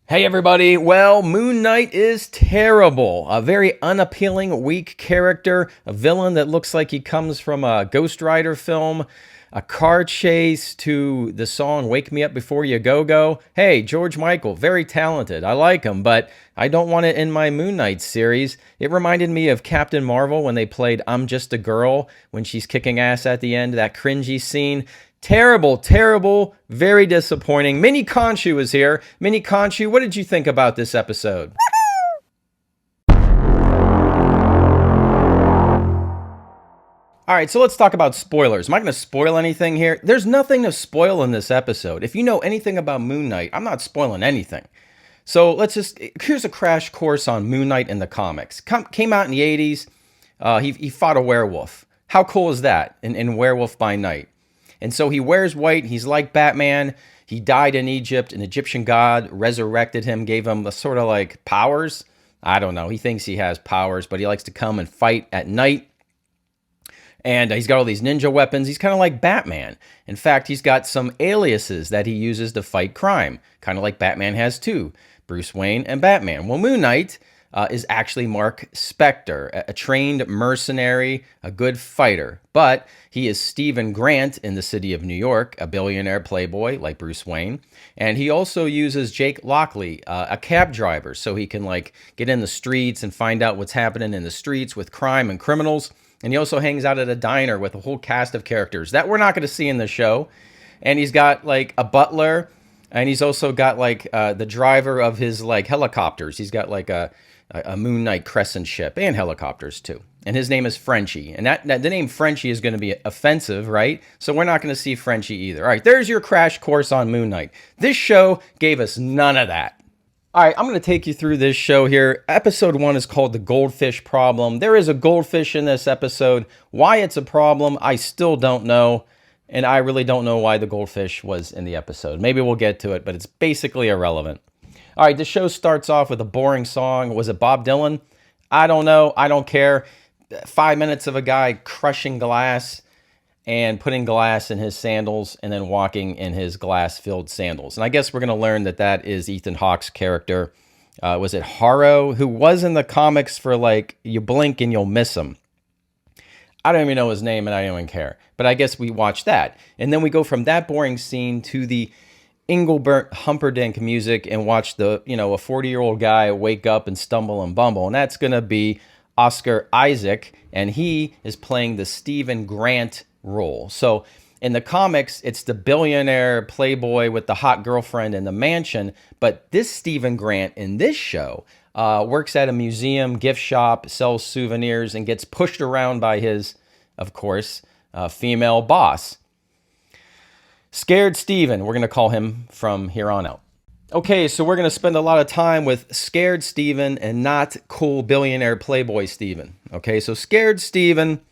Hey everybody, well, Moon Knight is terrible. A very unappealing, weak character, a villain that looks like he comes from a Ghost Rider film, a car chase to the song Wake Me Up Before You Go Go. Hey, George Michael, very talented. I like him, but I don't want it in my Moon Knight series. It reminded me of Captain Marvel when they played I'm Just a Girl, when she's kicking ass at the end, that cringy scene. Terrible, terrible, very disappointing. Mini Konshu is here. Mini Konshu, what did you think about this episode? All right, so let's talk about spoilers. Am I going to spoil anything here? There's nothing to spoil in this episode. If you know anything about Moon Knight, I'm not spoiling anything. So here's a crash course on Moon Knight in the comics. Came out in the 80s. He fought a werewolf. How cool is that in Werewolf by Night? And so he wears white. He's like Batman. He died in Egypt. An Egyptian god resurrected him, gave him a sort of like powers. I don't know. He thinks he has powers, but he likes to come and fight at night. And he's got all these ninja weapons. He's kind of like Batman. In fact, he's got some aliases that he uses to fight crime, kind of like Batman has too. Bruce Wayne and Batman. Well, Moon Knight is actually Mark Spector, a trained mercenary, a good fighter. But he is Stephen Grant in the city of New York, a billionaire playboy like Bruce Wayne. And he also uses Jake Lockley, a cab driver, so he can like get in the streets and find out what's happening in the streets with crime and criminals. And he also hangs out at a diner with a whole cast of characters that we're not going to see in the show. And he's got like a butler, and he's also got like the driver of his like helicopters. He's got like a Moon Knight Crescent ship and helicopters too. And his name is Frenchie. And the name Frenchie is going to be offensive, right? So we're not going to see Frenchie either. All right, there's your crash course on Moon Knight. This show gave us none of that. All right, I'm going to take you through this show here. Episode 1 is called The Goldfish Problem. There is a goldfish in this episode. Why it's a problem, I still don't know. And I really don't know why the goldfish was in the episode. Maybe we'll get to it, but it's basically irrelevant. All right, the show starts off with a boring song. Was it Bob Dylan? I don't know. I don't care. 5 minutes of a guy crushing glass and putting glass in his sandals and then walking in his glass-filled sandals. And I guess we're going to learn that that is Ethan Hawke's character. Was it Harrow? Who was in the comics for like, you blink and you'll miss him. I don't even know his name and I don't even care. But I guess we watch that. And then we go from that boring scene to the Engelbert Humperdinck music and watch the, a 40-year-old guy wake up and stumble and bumble. And that's going to be Oscar Isaac. And he is playing the Stephen Grant role. So in the comics, it's the billionaire playboy with the hot girlfriend in the mansion. But this Stephen Grant in this show works at a museum, gift shop, sells souvenirs, and gets pushed around by his, of course, female boss. Scared Stephen, we're going to call him from here on out. Okay, so we're going to spend a lot of time with Scared Stephen and not cool billionaire playboy Stephen. Okay, so Scared Stephen,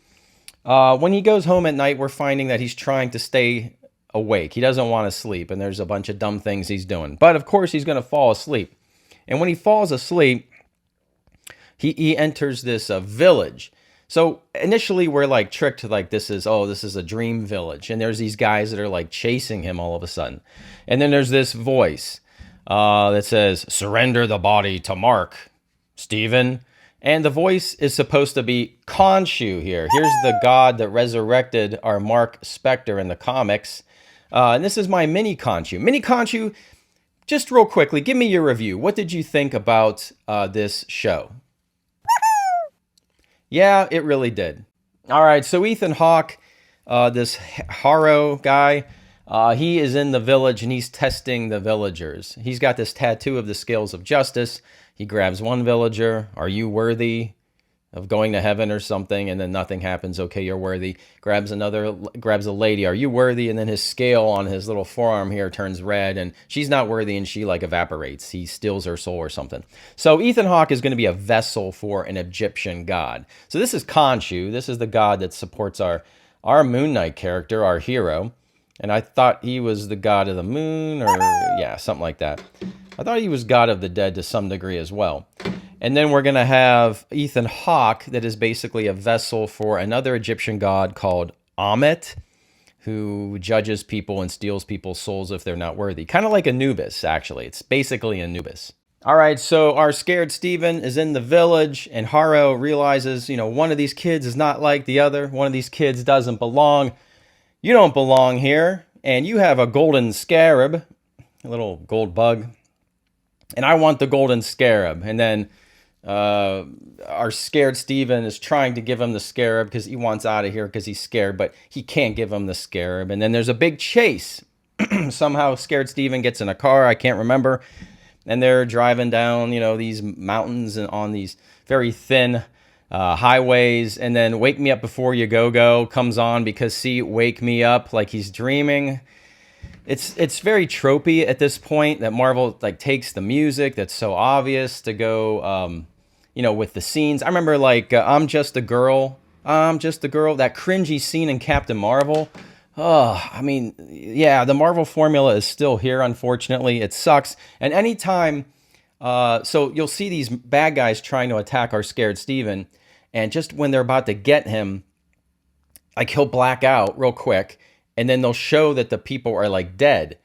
when he goes home at night, we're finding that he's trying to stay awake. He doesn't want to sleep, and there's a bunch of dumb things he's doing. But of course, he's going to fall asleep. And when he falls asleep, he enters this village. So initially we're like tricked to like, this is a dream village. And there's these guys that are like chasing him all of a sudden. And then there's this voice that says, surrender the body to Mark, Stephen. And the voice is supposed to be Konshu here. Here's the god that resurrected our Mark Spector in the comics. And this is my mini Konshu. Mini Konshu, just real quickly, give me your review. What did you think about this show? Yeah, it really did. All right, so Ethan Hawke, this Harrow guy, he is in the village and he's testing the villagers. He's got this tattoo of the scales of justice. He grabs one villager. Are you worthy of going to heaven or something? And then nothing happens. Okay, you're worthy. Grabs a lady. Are you worthy? And then his scale on his little forearm here turns red and she's not worthy and she like evaporates. He steals her soul or something. So Ethan Hawke is going to be a vessel for an Egyptian god. So this is Konshu. This is the god that supports our Moon Knight character, our hero. And I thought he was the god of the moon or yeah, something like that. I thought he was god of the dead to some degree as well. And then we're going to have Ethan Hawke that is basically a vessel for another Egyptian god called Amet, who judges people and steals people's souls if they're not worthy. Kind of like Anubis, actually. It's basically Anubis. All right, so our scared Stephen is in the village, and Haro realizes, one of these kids is not like the other. One of these kids doesn't belong. You don't belong here, and you have a golden scarab, a little gold bug, and I want the golden scarab. And then our scared Stephen is trying to give him the scarab because he wants out of here because he's scared, but he can't give him the scarab. And then there's a big chase. Somehow scared Stephen gets in a car, I can't remember, and they're driving down, these mountains and on these very thin highways. And then Wake Me Up Before You Go comes on because, see, wake me up like he's dreaming. It's very tropey at this point that Marvel takes the music that's so obvious to go, with the scenes. I remember I'm Just a Girl, that cringy scene in Captain Marvel. Oh, the Marvel formula is still here, unfortunately. It sucks. And anytime, so you'll see these bad guys trying to attack our scared Stephen, and just when they're about to get him, he'll black out real quick, and then they'll show that the people are dead.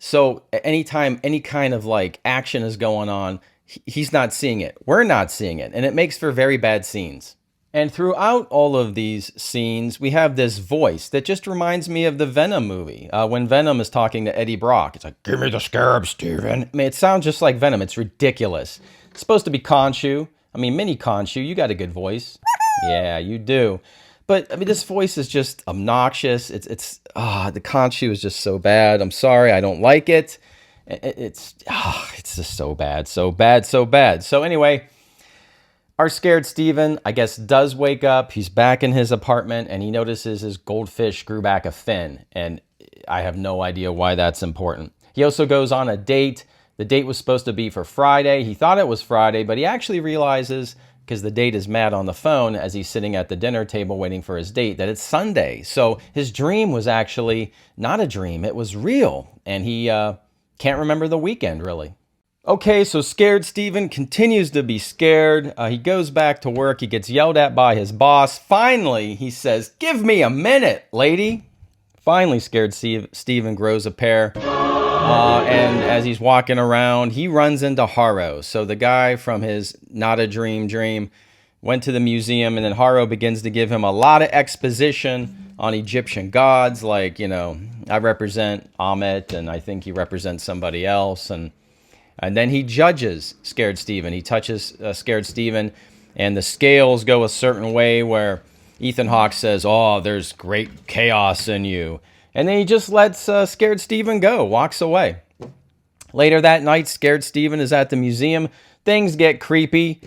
So anytime any kind of action is going on, he's not seeing it. We're not seeing it, and it makes for very bad scenes. And throughout all of these scenes, we have this voice that just reminds me of the Venom movie. When Venom is talking to Eddie Brock, it's like, "Give me the scarab, Steven." It sounds just like Venom. It's ridiculous. It's supposed to be Konshu. Mini Konshu, you got a good voice. Yeah, you do. But, this voice is just obnoxious. The Konshu is just so bad. I'm sorry, I don't like it. It's just so bad, so bad, so bad. So anyway, our scared Stephen, I guess, does wake up. He's back in his apartment, and he notices his goldfish grew back a fin. And I have no idea why that's important. He also goes on a date. The date was supposed to be for Friday. He thought it was Friday, but he actually realizes, because the date is mad on the phone as he's sitting at the dinner table waiting for his date, that it's Sunday. So his dream was actually not a dream. It was real. And he can't remember the weekend, really. Okay, so scared Stephen continues to be scared. He goes back to work. He gets yelled at by his boss. Finally, he says, "Give me a minute, lady." Finally, scared Stephen grows a pair. And as he's walking around, he runs into Haro. So the guy from his Not a Dream went to the museum, and then Haro begins to give him a lot of exposition on Egyptian gods. I represent Amet, and I think he represents somebody else. And then he judges scared Stephen. He touches scared Stephen, and the scales go a certain way where Ethan Hawke says, "Oh, there's great chaos in you." And then he just lets scared Stephen go, walks away. Later that night, scared Stephen is at the museum. Things get creepy.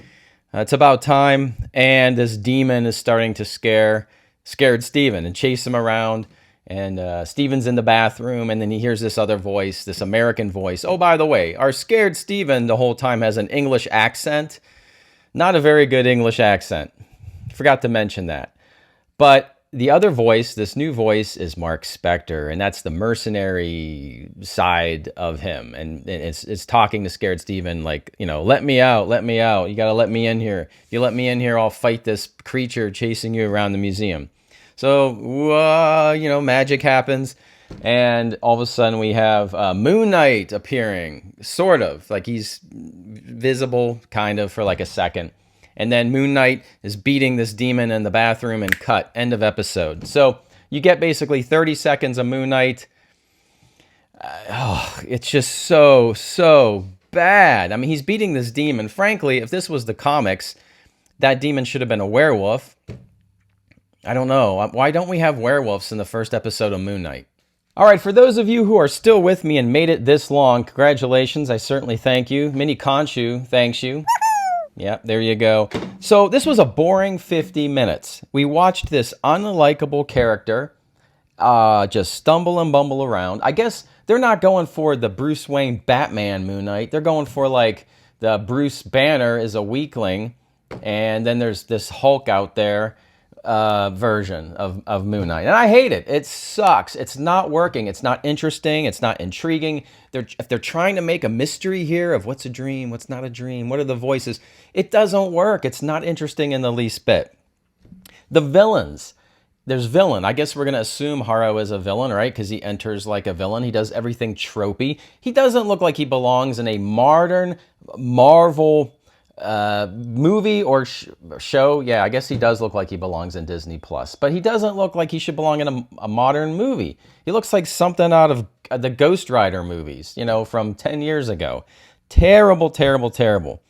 It's about time, and this demon is starting to scare scared Stephen and chase him around. And Stephen's in the bathroom, and then he hears this other voice, this American voice. Oh, by the way, our scared Stephen the whole time has an English accent. Not a very good English accent. Forgot to mention that. But the other voice, this new voice, is Mark Spector, and that's the mercenary side of him. And it's talking to scared Stephen let me out, let me out. You got to let me in here. If you let me in here, I'll fight this creature chasing you around the museum. So, magic happens, and all of a sudden we have Moon Knight appearing, sort of. He's visible, kind of, for a second. And then Moon Knight is beating this demon in the bathroom, and cut. End of episode. So you get basically 30 seconds of Moon Knight. It's just so bad. He's beating this demon. Frankly, if this was the comics, that demon should have been a werewolf. I don't know. Why don't we have werewolves in the first episode of Moon Knight? All right, for those of you who are still with me and made it this long, congratulations. I certainly thank you. Mini Konshu thanks you. Yeah, there you go. So this was a boring 50 minutes. We watched this unlikable character just stumble and bumble around. I guess they're not going for the Bruce Wayne Batman Moon Knight. They're going for the Bruce Banner is a weakling, and then there's this Hulk out there version of Moon Knight. And I hate it. It sucks. It's not working. It's not interesting. It's not intriguing. If they're trying to make a mystery here of what's a dream, what's not a dream, what are the voices, it doesn't work. It's not interesting in the least bit. The villains, There's villain. I guess we're going to assume Haro is a villain, right? Because he enters like a villain. He does everything tropey. He doesn't look like he belongs in a modern Marvel movie or show. Yeah, I guess he does look like he belongs in Disney Plus. But he doesn't look like he should belong in a modern movie. He looks like something out of the Ghost Rider movies, you know, from 10 years ago. Terrible, terrible, terrible.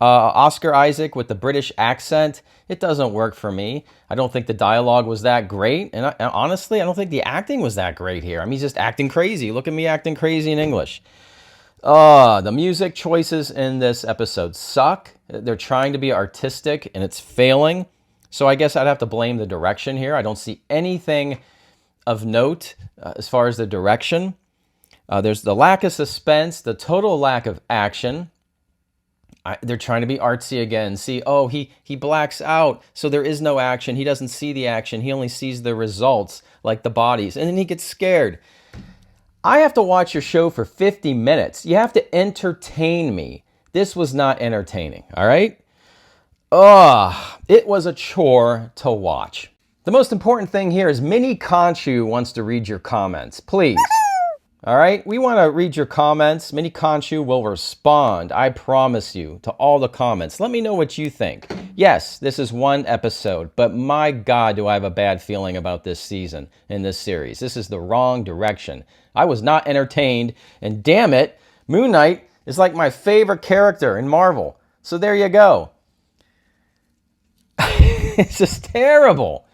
Oscar Isaac with the British accent, it doesn't work for me. I don't think the dialogue was that great. And honestly, I don't think the acting was that great here. I mean, he's just acting crazy. Look at me acting crazy in English. The music choices in this episode suck. They're trying to be artistic and it's failing. So I guess I'd have to blame the direction here. I don't see anything of note as far as the direction. There's the lack of suspense, the total lack of action. They're trying to be artsy again. See, oh, he blacks out, so there is no action. He doesn't see the action. He only sees the results, like the bodies, and then he gets scared. I have to watch your show for 50 minutes. You have to entertain me. This was not entertaining, all right? It was a chore to watch. The most important thing here is Mini Konshu wants to read your comments. Please. All right, we want to read your comments. Mini Konshu will respond, I promise you, to all the comments. Let me know what you think. Yes, this is one episode, but my God, do I have a bad feeling about this season in this series. This is the wrong direction. I was not entertained, and damn it, Moon Knight is like my favorite character in Marvel. So there you go. It's just terrible.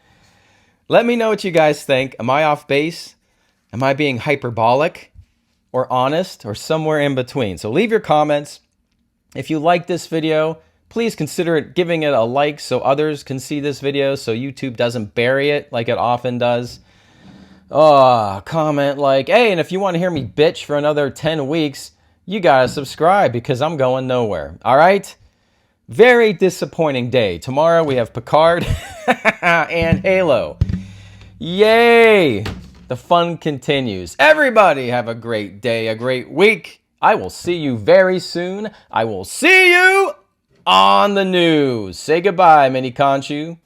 Let me know what you guys think. Am I off base? Am I being hyperbolic or honest or somewhere in between? So leave your comments. If you like this video, please consider giving it a like so others can see this video so YouTube doesn't bury it like it often does. Comment like, hey, and if you want to hear me bitch for another 10 weeks, you gotta subscribe because I'm going nowhere. All right? Very disappointing day. Tomorrow we have Picard and Halo. Yay! The fun continues. Everybody have a great day, a great week. I will see you very soon. I will see you on the news. Say goodbye, Mini Konshu.